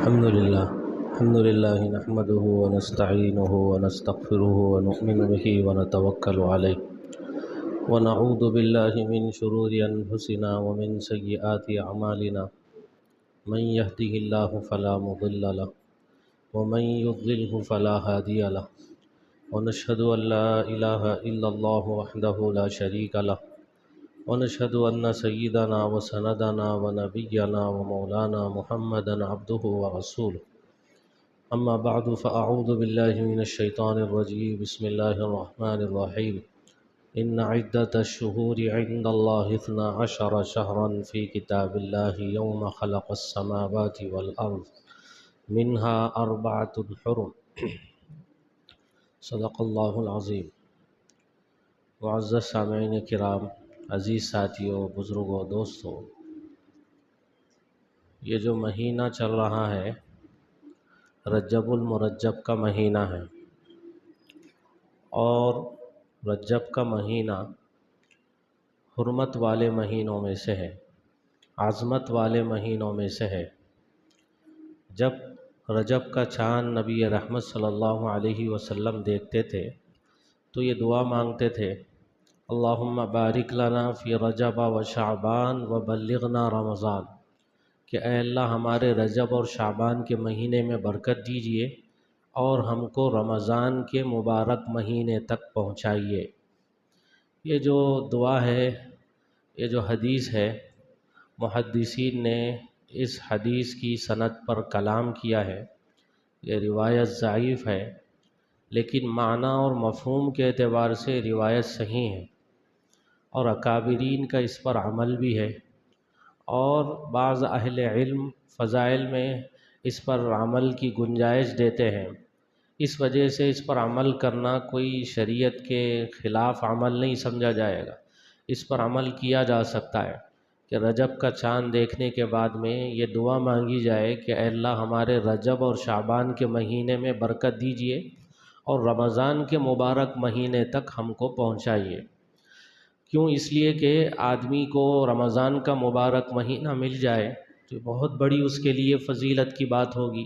الحمد لله نحمده ونستعينه ونستغفره ونؤمن به ونتوكل عليه ونعوذ بالله من شرور أنفسنا ومن سيئات أعمالنا من يهده الله فلا مضل له ومن يضلله فلا هادي له ونشهد أن لا إله إلا الله وحده لا شريك له ونشهد أن سيدنا وسندنا ونبينا ومولانا محمدا عبده ورسوله أما بعد فأعوذ بالله من الشيطان الرجيم بسم الله الرحمن الرحيم إن عدة الشهور عند الله 12 شهرا في كتاب الله يوم خلق السماوات والأرض منها 4 حرم صدق الله العظيم. معزز سامعین کرام، عزیز ساتھیوں، بزرگوں، دوستوں، یہ جو مہینہ چل رہا ہے رجب المرجب کا مہینہ ہے، اور رجب کا مہینہ حرمت والے مہینوں میں سے ہے، عظمت والے مہینوں میں سے ہے۔ جب رجب کا چاند نبی رحمت صلی اللہ علیہ وسلم دیکھتے تھے تو یہ دعا مانگتے تھے، اللہم بارک لنا فی رجب و شعبان و بلغنا رمضان، کہ اے اللہ ہمارے رجب اور شعبان کے مہینے میں برکت دیجئے اور ہم کو رمضان کے مبارک مہینے تک پہنچائیے۔ یہ جو دعا ہے، یہ جو حدیث ہے، محدثین نے اس حدیث کی سند پر کلام کیا ہے۔ یہ روایت ضعیف ہے، لیکن معنی اور مفہوم کے اعتبار سے روایت صحیح ہے، اور اکابرین کا اس پر عمل بھی ہے، اور بعض اہل علم فضائل میں اس پر عمل کی گنجائش دیتے ہیں۔ اس وجہ سے اس پر عمل کرنا کوئی شریعت کے خلاف عمل نہیں سمجھا جائے گا، اس پر عمل کیا جا سکتا ہے کہ رجب کا چاند دیکھنے کے بعد میں یہ دعا مانگی جائے کہ اے اللہ ہمارے رجب اور شعبان کے مہینے میں برکت دیجئے اور رمضان کے مبارک مہینے تک ہم کو پہنچائیے۔ کیوں؟ اس لیے کہ آدمی کو رمضان کا مبارک مہینہ مل جائے تو بہت بڑی اس کے لیے فضیلت کی بات ہوگی،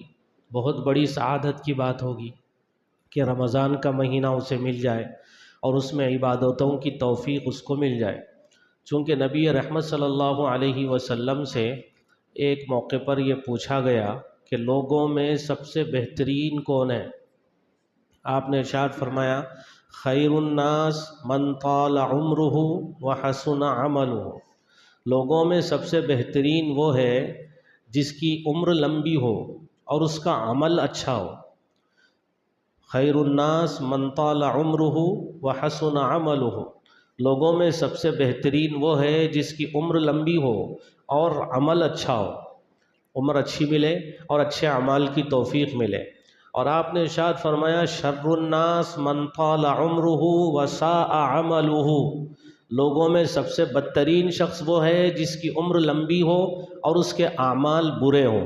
بہت بڑی سعادت کی بات ہوگی کہ رمضان کا مہینہ اسے مل جائے اور اس میں عبادتوں کی توفیق اس کو مل جائے۔ چونکہ نبی رحمت صلی اللہ علیہ وسلم سے ایک موقع پر یہ پوچھا گیا کہ لوگوں میں سب سے بہترین کون ہے؟ آپ نے ارشاد فرمایا، خیر الناس من طال عمرہ وحسن عملہ، لوگوں میں سب سے بہترین وہ ہے جس کی عمر لمبی ہو اور اس کا عمل اچھا ہو۔ خیر الناس من طال عمرہ وحسن عملہ، لوگوں میں سب سے بہترین وہ ہے جس کی عمر لمبی ہو اور عمل اچھا ہو، عمر اچھی ملے اور اچھے اعمال کی توفیق ملے۔ اور آپ نے ارشاد فرمایا، شر الناس من طال عمرہ وساء عملہ، لوگوں میں سب سے بدترین شخص وہ ہے جس کی عمر لمبی ہو اور اس کے اعمال برے ہوں۔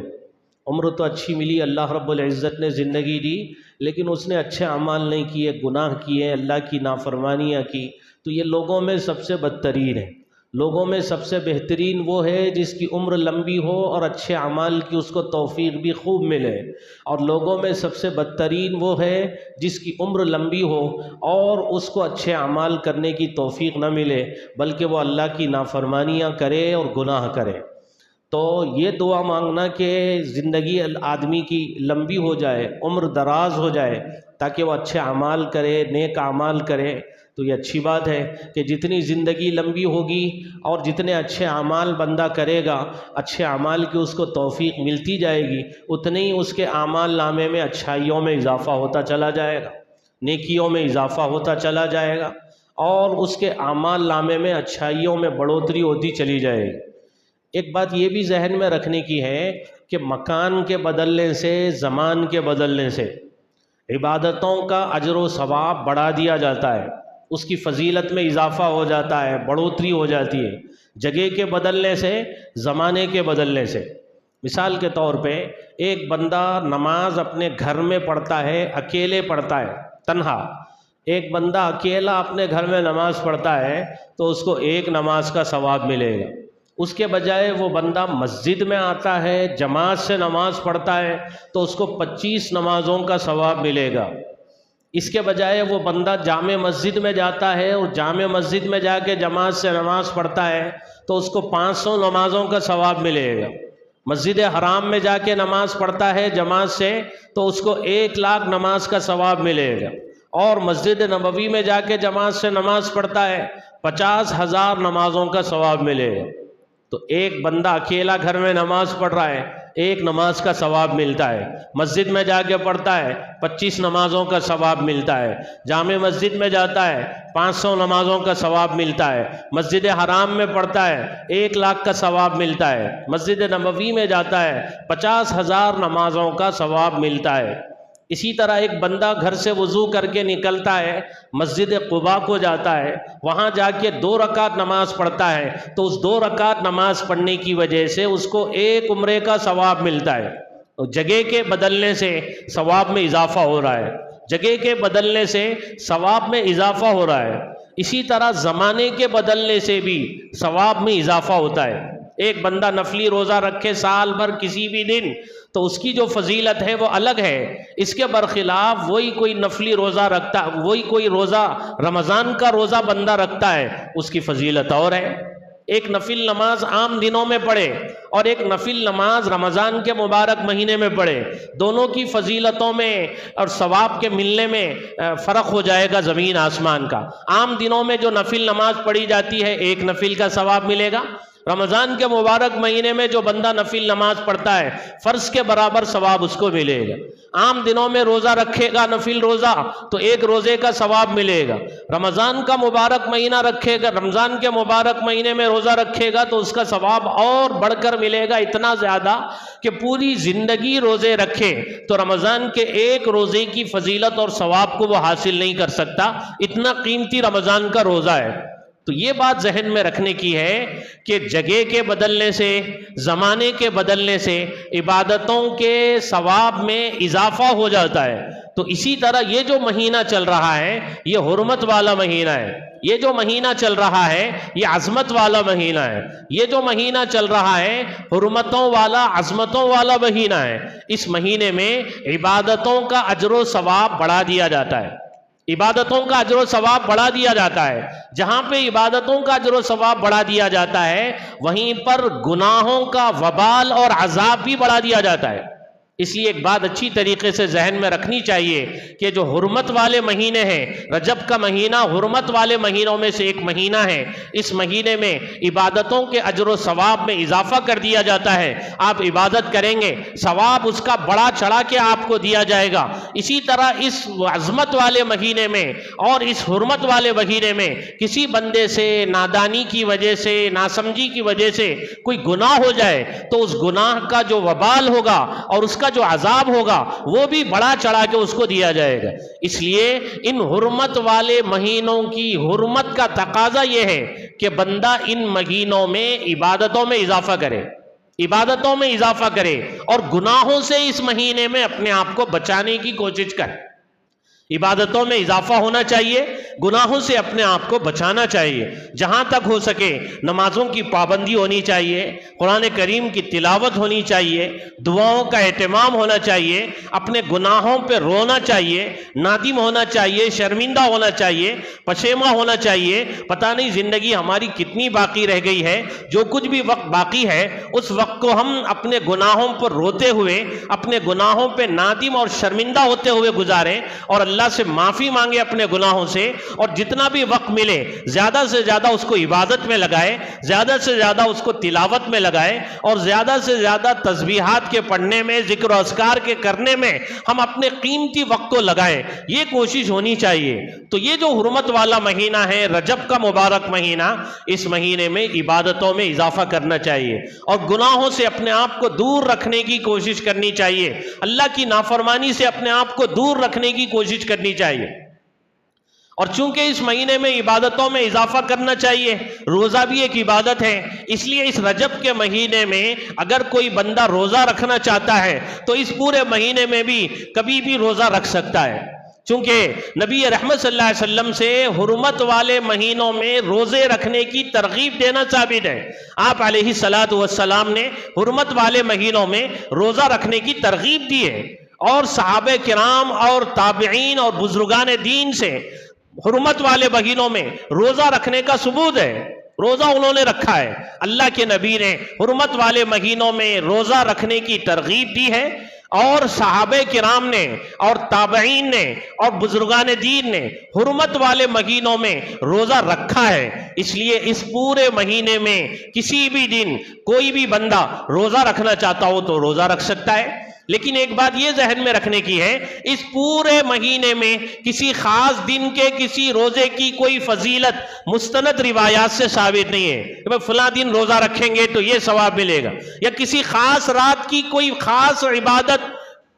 عمر تو اچھی ملی، اللہ رب العزت نے زندگی دی، لیکن اس نے اچھے اعمال نہیں کیے، گناہ کیے، اللہ کی نافرمانیاں کی، تو یہ لوگوں میں سب سے بدترین ہے۔ لوگوں میں سب سے بہترین وہ ہے جس کی عمر لمبی ہو اور اچھے اعمال کی اس کو توفیق بھی خوب ملے، اور لوگوں میں سب سے بدترین وہ ہے جس کی عمر لمبی ہو اور اس کو اچھے اعمال کرنے کی توفیق نہ ملے، بلکہ وہ اللہ کی نافرمانیاں کرے اور گناہ کرے۔ تو یہ دعا مانگنا کہ زندگی آدمی کی لمبی ہو جائے، عمر دراز ہو جائے، تاکہ وہ اچھے اعمال کرے، نیک اعمال کرے، تو یہ اچھی بات ہے کہ جتنی زندگی لمبی ہوگی اور جتنے اچھے اعمال بندہ کرے گا، اچھے اعمال کی اس کو توفیق ملتی جائے گی، اتنے ہی اس کے اعمال نامے میں اچھائیوں میں اضافہ ہوتا چلا جائے گا، نیکیوں میں اضافہ ہوتا چلا جائے گا، اور اس کے اعمال نامے میں اچھائیوں میں بڑھوتری ہوتی چلی جائے گی۔ ایک بات یہ بھی ذہن میں رکھنے کی ہے کہ مکان کے بدلنے سے، زمان کے بدلنے سے عبادتوں کا اجر و ثواب بڑھا دیا جاتا ہے، اس کی فضیلت میں اضافہ ہو جاتا ہے، بڑھوتری ہو جاتی ہے، جگہ کے بدلنے سے، زمانے کے بدلنے سے۔ مثال کے طور پہ ایک بندہ نماز اپنے گھر میں پڑھتا ہے، اکیلے پڑھتا ہے، تنہا، ایک بندہ اکیلا اپنے گھر میں نماز پڑھتا ہے تو اس کو ایک نماز کا ثواب ملے گا، اس کے بجائے وہ بندہ مسجد میں آتا ہے، جماعت سے نماز پڑھتا ہے تو اس کو 25 نمازوں کا ثواب ملے گا۔ اس کے بجائے وہ بندہ جامع مسجد میں جاتا ہے اور جامع مسجد میں جا کے جماعت سے نماز پڑھتا ہے تو اس کو 500 نمازوں کا ثواب ملے گا۔ مسجد حرام میں جا کے نماز پڑھتا ہے جماعت سے تو اس کو 1,00,000 نماز کا ثواب ملے گا، اور مسجد نبوی میں جا کے جماعت سے نماز پڑھتا ہے 50,000 نمازوں کا ثواب ملے گا۔ تو ایک بندہ اکیلا گھر میں نماز پڑھ رہا ہے، ایک نماز کا ثواب ملتا ہے، مسجد میں جا کے پڑھتا ہے 25 نمازوں کا ثواب ملتا ہے، جامع مسجد میں جاتا ہے 500 نمازوں کا ثواب ملتا ہے، مسجد حرام میں پڑھتا ہے 1,00,000 کا ثواب ملتا ہے، مسجد نبوی میں جاتا ہے 50,000 نمازوں کا ثواب ملتا ہے۔ اسی طرح ایک بندہ گھر سے وضو کر کے نکلتا ہے، مسجد قباء کو جاتا ہے، وہاں جا کے 2 رکعت نماز پڑھتا ہے تو اس 2 رکعت نماز پڑھنے کی وجہ سے اس کو 1 عمرے کا ثواب ملتا ہے۔ جگہ کے بدلنے سے ثواب میں اضافہ ہو رہا ہے، جگہ کے بدلنے سے ثواب میں اضافہ ہو رہا ہے۔ اسی طرح زمانے کے بدلنے سے بھی ثواب میں اضافہ ہوتا ہے۔ ایک بندہ نفلی روزہ رکھے سال بھر کسی بھی دن تو اس کی جو فضیلت ہے وہ الگ ہے، اس کے برخلاف وہی کوئی نفلی روزہ رکھتا، وہی کوئی روزہ رمضان کا روزہ بندہ رکھتا ہے، اس کی فضیلت اور ہے۔ ایک نفل نماز عام دنوں میں پڑھے اور ایک نفل نماز رمضان کے مبارک مہینے میں پڑھے، دونوں کی فضیلتوں میں اور ثواب کے ملنے میں فرق ہو جائے گا زمین آسمان کا۔ عام دنوں میں جو نفل نماز پڑھی جاتی ہے 1 نفل کا ثواب ملے گا، رمضان کے مبارک مہینے میں جو بندہ نفل نماز پڑھتا ہے فرض کے برابر ثواب اس کو ملے گا۔ عام دنوں میں روزہ رکھے گا نفل روزہ تو 1 روزے کا ثواب ملے گا، رمضان کا مبارک مہینہ رکھے گا، رمضان کے مبارک مہینے میں روزہ رکھے گا تو اس کا ثواب اور بڑھ کر ملے گا، اتنا زیادہ کہ پوری زندگی روزے رکھے تو رمضان کے 1 روزے کی فضیلت اور ثواب کو وہ حاصل نہیں کر سکتا، اتنا قیمتی رمضان کا روزہ ہے۔ تو یہ بات ذہن میں رکھنے کی ہے کہ جگہ کے بدلنے سے، زمانے کے بدلنے سے عبادتوں کے ثواب میں اضافہ ہو جاتا ہے۔ تو اسی طرح یہ جو مہینہ چل رہا ہے یہ حرمت والا مہینہ ہے، یہ جو مہینہ چل رہا ہے یہ عظمت والا مہینہ ہے، یہ جو مہینہ چل رہا ہے حرمتوں والا، عظمتوں والا مہینہ ہے۔ اس مہینے میں عبادتوں کا اجر و ثواب بڑھا دیا جاتا ہے، عبادتوں کا اجر و ثواب بڑھا دیا جاتا ہے۔ جہاں پہ عبادتوں کا اجر و ثواب بڑھا دیا جاتا ہے وہیں پر گناہوں کا وبال اور عذاب بھی بڑھا دیا جاتا ہے۔ اس لیے ایک بات اچھی طریقے سے ذہن میں رکھنی چاہیے کہ جو حرمت والے مہینے ہیں، رجب کا مہینہ حرمت والے مہینوں میں سے ایک مہینہ ہے، اس مہینے میں عبادتوں کے اجر و ثواب میں اضافہ کر دیا جاتا ہے۔ آپ عبادت کریں گے ثواب اس کا بڑا چڑھا کے آپ کو دیا جائے گا۔ اسی طرح اس عظمت والے مہینے میں اور اس حرمت والے مہینے میں کسی بندے سے نادانی کی وجہ سے، ناسمجھی کی وجہ سے کوئی گناہ ہو جائے تو اس گناہ کا جو وبال ہوگا اور اس کا جو عذاب ہوگا وہ بھی بڑا چڑھا کے اس کو دیا جائے گا۔ اس لیے ان حرمت والے مہینوں کی حرمت کا تقاضا یہ ہے کہ بندہ ان مہینوں میں عبادتوں میں اضافہ کرے، عبادتوں میں اضافہ کرے اور گناہوں سے اس مہینے میں اپنے آپ کو بچانے کی کوشش کرے۔ عبادتوں میں اضافہ ہونا چاہیے، گناہوں سے اپنے آپ کو بچانا چاہیے، جہاں تک ہو سکے نمازوں کی پابندی ہونی چاہیے، قرآن کریم کی تلاوت ہونی چاہیے، دعاؤں کا اہتمام ہونا چاہیے، اپنے گناہوں پہ رونا چاہیے، نادم ہونا چاہیے، شرمندہ ہونا چاہیے، پشیماں ہونا چاہیے۔ پتہ نہیں زندگی ہماری کتنی باقی رہ گئی ہے، جو کچھ بھی وقت باقی ہے اس وقت کو ہم اپنے گناہوں پر روتے ہوئے، اپنے گناہوں پہ نادم اور شرمندہ ہوتے ہوئے گزاریں اور اللہ سے معافی مانگے اپنے گناہوں سے، اور جتنا بھی وقت ملے زیادہ سے زیادہ اس کو عبادت میں لگائے، زیادہ سے زیادہ اس کو تلاوت میں لگائے اور زیادہ سے زیادہ تسبیحات کے پڑھنے میں، ذکر و اذکار کے کرنے میں ہم اپنے قیمتی وقت کو لگائیں، یہ کوشش ہونی چاہیے۔ تو یہ جو حرمت والا مہینہ ہے رجب کا مبارک مہینہ، اس مہینے میں عبادتوں میں اضافہ کرنا چاہیے اور گناہوں سے اپنے آپ کو دور رکھنے کی کوشش کرنی چاہیے، اللہ کی نافرمانی سے اپنے آپ کو دور رکھنے کی کوشش کرنی چاہیے۔ اور چونکہ اس مہینے میں عبادتوں میں اضافہ کرنا چاہیے، روزہ بھی ایک عبادت ہے، اس لیے اس رجب کے مہینے میں اگر کوئی بندہ روزہ رکھنا چاہتا ہے تو اس پورے مہینے میں بھی کبھی بھی روزہ رکھ سکتا ہے۔ چونکہ نبی رحمت صلی اللہ علیہ وسلم سے حرمت والے مہینوں میں روزے رکھنے کی ترغیب دینا ثابت ہے. آپ علیہ الصلاۃ والسلام نے حرمت والے مہینوں میں روزہ رکھنے کی ترغیب دی ہے، اور صحابہ کرام اور تابعین اور بزرگان دین سے حرمت والے مہینوں میں روزہ رکھنے کا ثبوت ہے. روزہ انہوں نے رکھا ہے. اللہ کے نبی نے حرمت والے مہینوں میں روزہ رکھنے کی ترغیب دی ہے، اور صحابہ کرام نے اور تابعین نے اور بزرگان دین نے حرمت والے مہینوں میں روزہ رکھا ہے. اس لیے اس پورے مہینے میں کسی بھی دن کوئی بھی بندہ روزہ رکھنا چاہتا ہو تو روزہ رکھ سکتا ہے. لیکن ایک بات یہ ذہن میں رکھنے کی ہے، اس پورے مہینے میں کسی خاص دن کے کسی روزے کی کوئی فضیلت مستند روایات سے ثابت نہیں ہے کہ فلاں دن روزہ رکھیں گے تو یہ ثواب ملے گا، یا کسی خاص رات کی کوئی خاص عبادت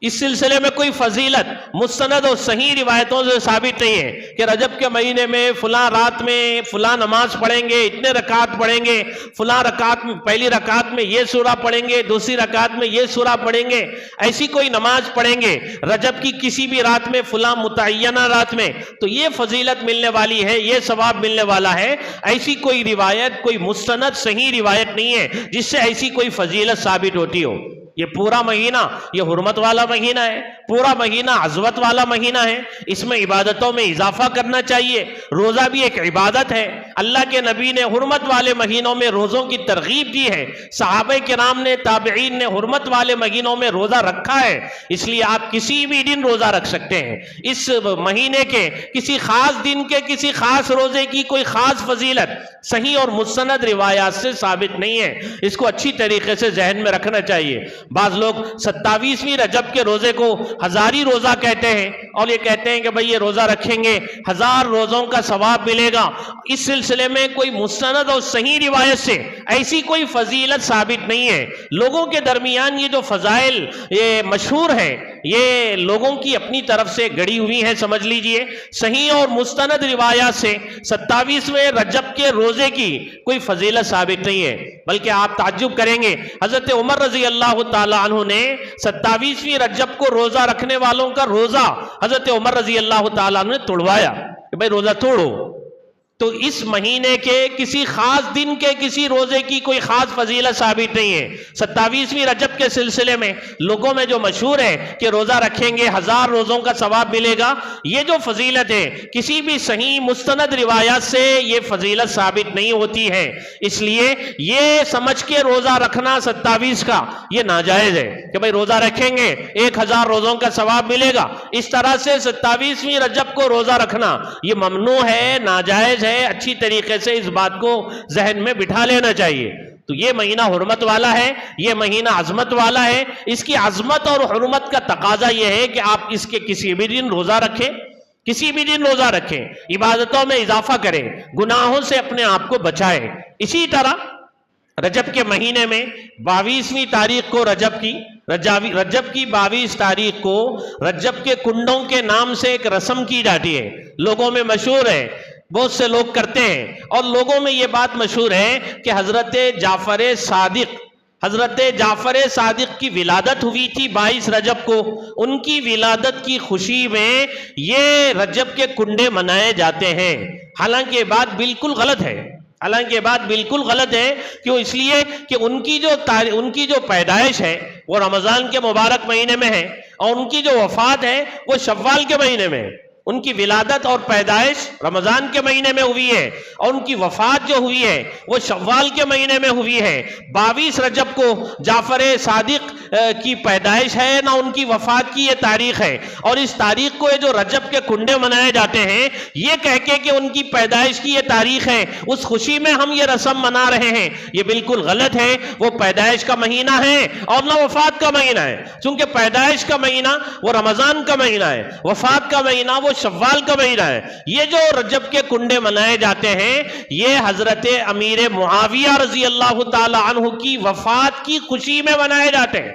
اس سلسلے میں کوئی فضیلت مستند اور صحیح روایتوں سے ثابت نہیں ہے کہ رجب کے مہینے میں فلاں رات میں فلاں نماز پڑھیں گے، اتنے رکعت پڑھیں گے، فلاں رکعت میں پہلی رکعت میں یہ سورہ پڑھیں گے، دوسری رکعت میں یہ سورہ پڑھیں گے، ایسی کوئی نماز پڑھیں گے رجب کی کسی بھی رات میں فلاں متعینہ رات میں تو یہ فضیلت ملنے والی ہے، یہ ثواب ملنے والا ہے. ایسی کوئی روایت، کوئی مستند صحیح روایت نہیں ہے جس سے ایسی کوئی فضیلت ثابت ہوتی ہو. یہ پورا مہینہ یہ حرمت والا مہینہ ہے، پورا مہینہ عظمت والا مہینہ ہے. اس میں عبادتوں میں اضافہ کرنا چاہیے. روزہ بھی ایک عبادت ہے. اللہ کے نبی نے حرمت والے مہینوں میں روزوں کی ترغیب دی ہے. صحابہ کرام نے، تابعین نے حرمت والے مہینوں میں روزہ رکھا ہے. اس لیے آپ کسی بھی دن روزہ رکھ سکتے ہیں. اس مہینے کے کسی خاص دن کے کسی خاص روزے کی کوئی خاص فضیلت صحیح اور مستند روایات سے ثابت نہیں ہے. اس کو اچھی طریقے سے ذہن میں رکھنا چاہیے. بعض لوگ 27ویں رجب کے روزے کو ہزاری روزہ کہتے ہیں اور یہ کہتے ہیں کہ بھئی یہ روزہ رکھیں گے 1000 روزوں کا ثواب ملے گا. اس سلسلے میں کوئی مستند اور صحیح روایت سے ایسی کوئی فضیلت ثابت نہیں ہے. لوگوں کے درمیان یہ جو فضائل یہ مشہور ہے، یہ لوگوں کی اپنی طرف سے گڑی ہوئی ہیں. سمجھ لیجئے صحیح اور مستند روایات سے 27ویں رجب کے روزے کی کوئی فضیلت ثابت نہیں ہے. بلکہ آپ تعجب کریں گے، حضرت عمر رضی اللہ تعالیٰ عنہ نے 27ویں رجب کو روزہ رکھنے والوں کا روزہ حضرت عمر رضی اللہ تعالیٰ عنہ نے توڑوایا کہ بھئی روزہ توڑو. تو اس مہینے کے کسی خاص دن کے کسی روزے کی کوئی خاص فضیلت ثابت نہیں ہے. 27ویں رجب کے سلسلے میں لوگوں میں جو مشہور ہے کہ روزہ رکھیں گے 1000 روزوں کا ثواب ملے گا، یہ جو فضیلت ہے کسی بھی صحیح مستند روایات سے یہ فضیلت ثابت نہیں ہوتی ہے. اس لیے یہ سمجھ کے روزہ رکھنا 27 کا یہ ناجائز ہے کہ بھئی روزہ رکھیں گے 1000 روزوں کا ثواب ملے گا. اس طرح سے 27ویں رجب کو روزہ رکھنا یہ ممنوع ہے، ناجائز ہے. اچھی طریقے سے اس بات کو ذہن میں بٹھا لینا چاہیے. تو یہ مہینہ حرمت والا ہے، یہ مہینہ عظمت والا ہے. اس کی عظمت اور حرمت کا تقاضا یہ ہے کہ آپ اس کے کسی بھی دن روزہ رکھیں، کسی بھی دن روزہ رکھیں، عبادتوں میں اضافہ کریں، گناہوں سے اپنے آپ کو بچائیں. اسی طرح رجب کے مہینے میں 22ویں تاریخ کو رجب کی 22 تاریخ کو رجب کے کنڈوں کے نام سے ایک رسم کی جاتی ہے. لوگوں میں مشہور ہے، بہت سے لوگ کرتے ہیں، اور لوگوں میں یہ بات مشہور ہے کہ حضرت جعفر صادق کی ولادت ہوئی تھی 22 رجب کو. ان کی ولادت کی خوشی میں یہ رجب کے کنڈے منائے جاتے ہیں. حالانکہ یہ بات بالکل غلط ہے. کیوں؟ اس لیے کہ ان کی جو پیدائش ہے وہ رمضان کے مبارک مہینے میں ہے، اور ان کی جو وفات ہے وہ شوال کے مہینے میں ہے. ان کی ولادت اور پیدائش رمضان کے مہینے میں ہوئی ہے، اور ان کی وفات جو ہوئی ہے وہ شوال کے مہینے میں ہوئی ہے. 22 رجب کو جعفر صادق کی پیدائش ہے، نہ ان کی وفات کی یہ تاریخ ہے. اور اس تاریخ کو یہ جو رجب کے کنڈے منائے جاتے ہیں یہ کہہ کے کہ ان کی پیدائش کی یہ تاریخ ہے، اس خوشی میں ہم یہ رسم منا رہے ہیں، یہ بالکل غلط ہے. وہ پیدائش کا مہینہ ہے اور نہ وفات کا مہینہ ہے. چونکہ پیدائش کا مہینہ وہ رمضان کا مہینہ ہے، وفات کا مہینہ وہ شوال کا مہینہ ہے. یہ جو رجب کے کنڈے منائے جاتے ہیں یہ حضرت امیر معاویہ رضی اللہ تعالی عنہ کی وفات کی خوشی میں منائے جاتے ہیں.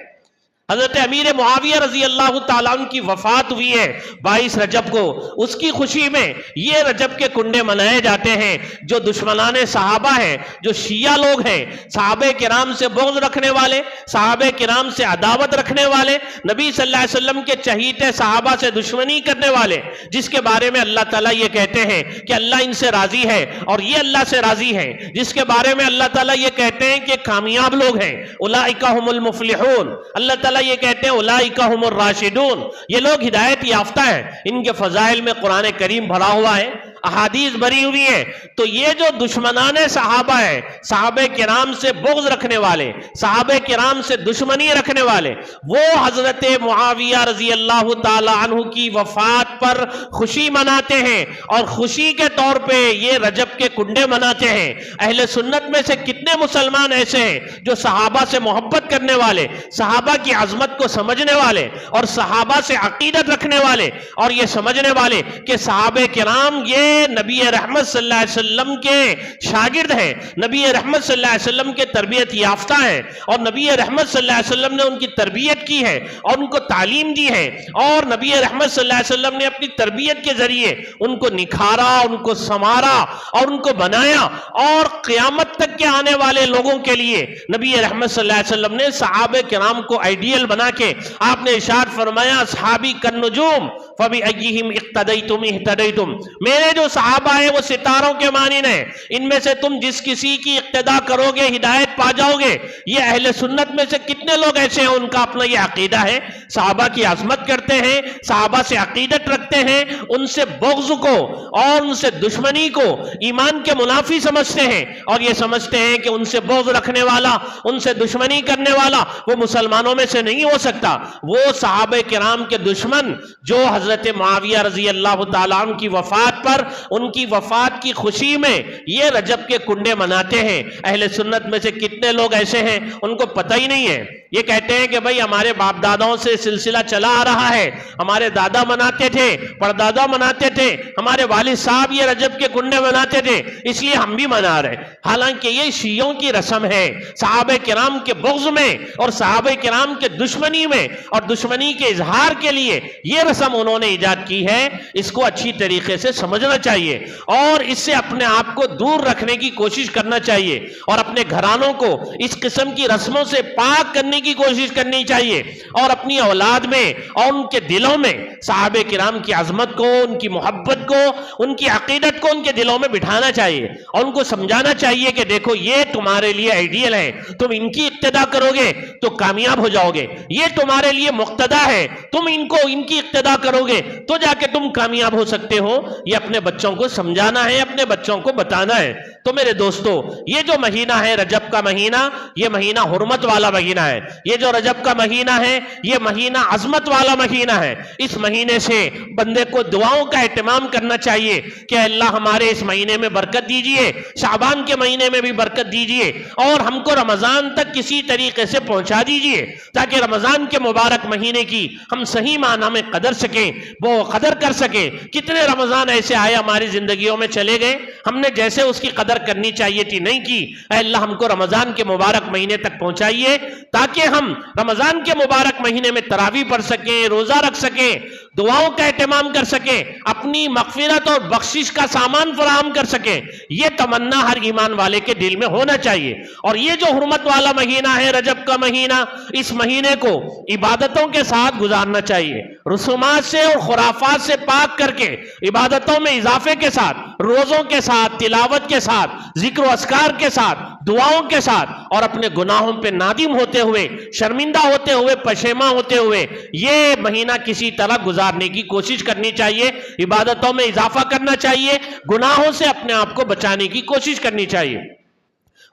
حضرت امیر معاویہ رضی اللہ تعالیٰ عنہ کی وفات ہوئی ہے 22 رجب کو. اس کی خوشی میں یہ رجب کے کنڈے منائے جاتے ہیں. جو دشمنان صحابہ ہیں، جو شیعہ لوگ ہیں، صحابہ کرام سے بغض رکھنے والے، صحابہ کرام سے عداوت رکھنے والے، نبی صلی اللہ علیہ وسلم کے چہیتے صحابہ سے دشمنی کرنے والے، جس کے بارے میں اللہ تعالیٰ یہ کہتے ہیں کہ اللہ ان سے راضی ہے اور یہ اللہ سے راضی ہے، جس کے بارے میں اللہ تعالیٰ یہ کہتے ہیں کہ کامیاب لوگ ہیں، اولئک هم المفلحون. اللہ تعالیٰ یہ کہتے ہیں اولئک هم الراشدون، یہ لوگ ہدایت یافتہ ہیں. ان کے فضائل میں قرآن کریم بھرا ہوا ہے، احادیث بھری ہوئی ہیں. تو یہ جو دشمنان صحابہ ہیں، صحابہ کرام سے بغض رکھنے والے، صحابہ کرام سے دشمنی رکھنے والے، وہ حضرت معاویہ رضی اللہ تعالی عنہ کی وفات پر خوشی مناتے ہیں اور خوشی کے طور پہ یہ رجب کے کنڈے مناتے ہیں. اہل سنت میں سے کتنے مسلمان ایسے ہیں جو صحابہ سے محبت کرنے والے، صحابہ کی عظمت کو سمجھنے والے اور صحابہ سے عقیدت رکھنے والے اور یہ سمجھنے والے کہ صحابہ کرام یہ نبی رحمت صلی اللہ علیہ وسلم کے شاگرد ہیں، نبی رحمت صلی اللہ علیہ وسلم کے تربیت یافتہ ہیں اور نبی رحمت صلی اللہ علیہ وسلم نے ان کی تربیت کی ہے اور ان کو تعلیم دی ہے اور نبی رحمت صلی اللہ علیہ وسلم نے اپنی تربیت کے ذریعے ان کو نکھارا، ان کو سنوارا اور ان کو بنایا. اور قیامت تک کے آنے والے لوگوں کے لیے نبی رحمت صلی اللہ علیہ وسلم نے صحابہ کرام کو آئیڈیل بنا کے آپ نے ارشاد فرمایا اصحابی کالنجوم فبأیہم اقتدیتم اہتدیتم. میرے جو صحابہ ہیں وہ ستاروں کے مانند ہیں، ان میں سے تم جس کسی کی اقتدا کرو گے ہدایت پا جاؤ گے. یہ اہل سنت میں سے کتنے لوگ ایسے ہیں ان کا اپنا یہ عقیدہ ہے، صحابہ کی عظمت کرتے ہیں، صحابہ سے عقیدت رکھتے ہیں، ان سے بغض کو اور ان سے دشمنی کو ایمان کے منافی سمجھتے ہیں اور یہ سمجھتے ہیں کہ ان سے بغض رکھنے والا، ان سے دشمنی کرنے والا وہ مسلمانوں میں سے نہیں ہو سکتا. وہ صحابہ کرام کے دشمن جو حضرت معاویہ رضی اللہ تعالیٰ عنہ کی وفات پر ان کی وفات کی خوشی میں یہ رجب کے کنڈے مناتے ہیں. اہل سنت میں سے کتنے لوگ ایسے ہیں ان کو پتہ ہی نہیں ہے. یہ کہتے ہیں کہ بھئی ہمارے باپ داداؤں سے سلسلہ چلا آ رہا ہے، ہمارے دادا مناتے تھے، پردادا مناتے تھے، ہمارے والد صاحب یہ رجب کے کنڈے مناتے تھے اس لیے ہم بھی منا رہے. حالانکہ یہ شیعوں کی رسم ہے. صحابہ کرام کے بغض میں اور صحابہ کرام کے دشمنی میں اور دشمنی کے اظہار کے لیے یہ رسم انہوں نے ایجاد کی ہے. اس کو اچھی طریقے سے سمجھنا چاہیے اور اس سے اپنے آپ کو دور رکھنے کی کوشش کرنا چاہیے اور اپنے گھرانوں کو اس قسم کی رسموں سے پاک کرنے کی کوشش کرنی چاہیے اور اپنی اولاد میں اور ان کے دلوں میں صحابہ کرام کی عظمت کو، ان کی محبت کو، ان کی عقیدت کو ان کے دلوں میں بٹھانا چاہیے اور ان کو سمجھانا چاہیے کہ دیکھو یہ تمہارے لیے آئیڈیل ہے، تم ان کی اقتدا کرو گے تو کامیاب ہو جاؤ گے. یہ تمہارے لیے مقتدا ہے، تم ان کی اقتدا کرو گے تو جا کے تم کامیاب ہو سکتے ہو. یہ اپنے بچوں کو سمجھانا ہے، اپنے بچوں کو بتانا ہے. تو میرے دوستو، یہ جو مہینہ ہے رجب کا مہینہ، یہ مہینہ حرمت والا مہینہ ہے. یہ جو رجب کا مہینہ ہے یہ مہینہ عظمت والا مہینہ ہے. اس مہینے سے بندے کو دعاؤں کا اہتمام کرنا چاہیے کہ اللہ ہمارے اس مہینے میں برکت دیجئے، شعبان کے مہینے میں بھی برکت دیجئے اور ہم کو رمضان تک کسی طریقے سے پہنچا دیجئے تاکہ رمضان کے مبارک مہینے کی ہم صحیح معنی میں قدر سکیں، وہ قدر کر سکیں. کتنے رمضان ایسے آئے ہماری زندگیوں میں چلے گئے، ہم نے جیسے اس کی قدر کرنی چاہیے تھی نہیں کی. اے اللہ ہم کو رمضان کے مبارک مہینے تک پہنچائیے تاکہ ہم رمضان کے مبارک مہینے میں تراویح پڑھ سکیں، روزہ رکھ سکیں، دعاؤں کا اہتمام کر سکیں، اپنی مغفرت اور بخشش کا سامان فراہم کر سکیں. یہ تمنا ہر ایمان والے کے دل میں ہونا چاہیے. اور یہ جو حرمت والا مہینہ ہے رجب کا مہینہ، اس مہینے کو عبادتوں کے ساتھ گزارنا چاہیے، رسومات سے اور خرافات سے پاک کر کے عبادتوں میں اضافے کے ساتھ، روزوں کے ساتھ، تلاوت کے ساتھ، ذکر و اذکار کے ساتھ، دعاؤں کے ساتھ اور اپنے گناہوں پہ نادم ہوتے ہوئے، شرمندہ ہوتے ہوئے، پشیماں ہوتے ہوئے یہ مہینہ کسی طرح گزارنے کی کوشش کرنی چاہیے. عبادتوں میں اضافہ کرنا چاہیے، گناہوں سے اپنے آپ کو بچانے کی کوشش کرنی چاہیے.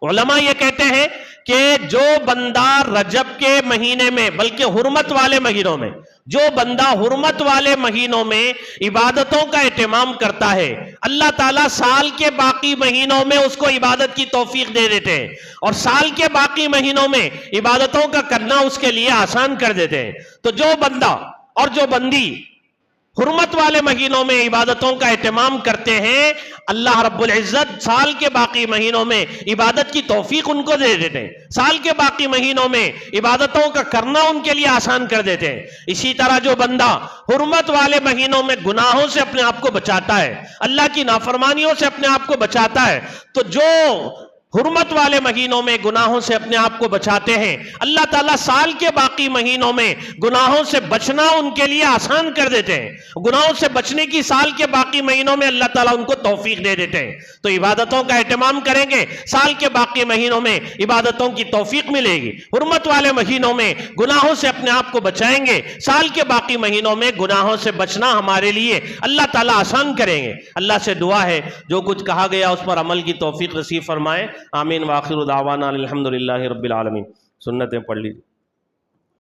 علماء یہ کہتے ہیں کہ جو بندہ رجب کے مہینے میں، بلکہ حرمت والے مہینوں میں، جو بندہ حرمت والے مہینوں میں عبادتوں کا اہتمام کرتا ہے، اللہ تعالیٰ سال کے باقی مہینوں میں اس کو عبادت کی توفیق دے دیتے ہیں اور سال کے باقی مہینوں میں عبادتوں کا کرنا اس کے لیے آسان کر دیتے ہیں. تو جو بندہ اور جو بندی حرمت والے مہینوں میں عبادتوں کا اہتمام کرتے ہیں، اللہ رب العزت سال کے باقی مہینوں میں عبادت کی توفیق ان کو دے دیتے ہیں، سال کے باقی مہینوں میں عبادتوں کا کرنا ان کے لیے آسان کر دیتے ہیں۔ اسی طرح جو بندہ حرمت والے مہینوں میں گناہوں سے اپنے آپ کو بچاتا ہے، اللہ کی نافرمانیوں سے اپنے آپ کو بچاتا ہے، تو جو حرمت والے مہینوں میں گناہوں سے اپنے آپ کو بچاتے ہیں، اللہ تعالیٰ سال کے باقی مہینوں میں گناہوں سے بچنا ان کے لیے آسان کر دیتے ہیں، گناہوں سے بچنے کی سال کے باقی مہینوں میں اللہ تعالیٰ ان کو توفیق دے دیتے ہیں۔ تو عبادتوں کا اہتمام کریں گے، سال کے باقی مہینوں میں عبادتوں کی توفیق ملے گی۔ حرمت والے مہینوں میں گناہوں سے اپنے آپ کو بچائیں گے، سال کے باقی مہینوں میں گناہوں سے بچنا ہمارے لیے اللہ تعالیٰ آسان کریں گے۔ اللہ سے دعا ہے جو کچھ کہا گیا اس پر عمل کی توفیق نصیب فرمائے۔ آمین۔ وآخر دعوانا الحمدللہ رب العالمین۔ سنتیں پڑھ لیجیے۔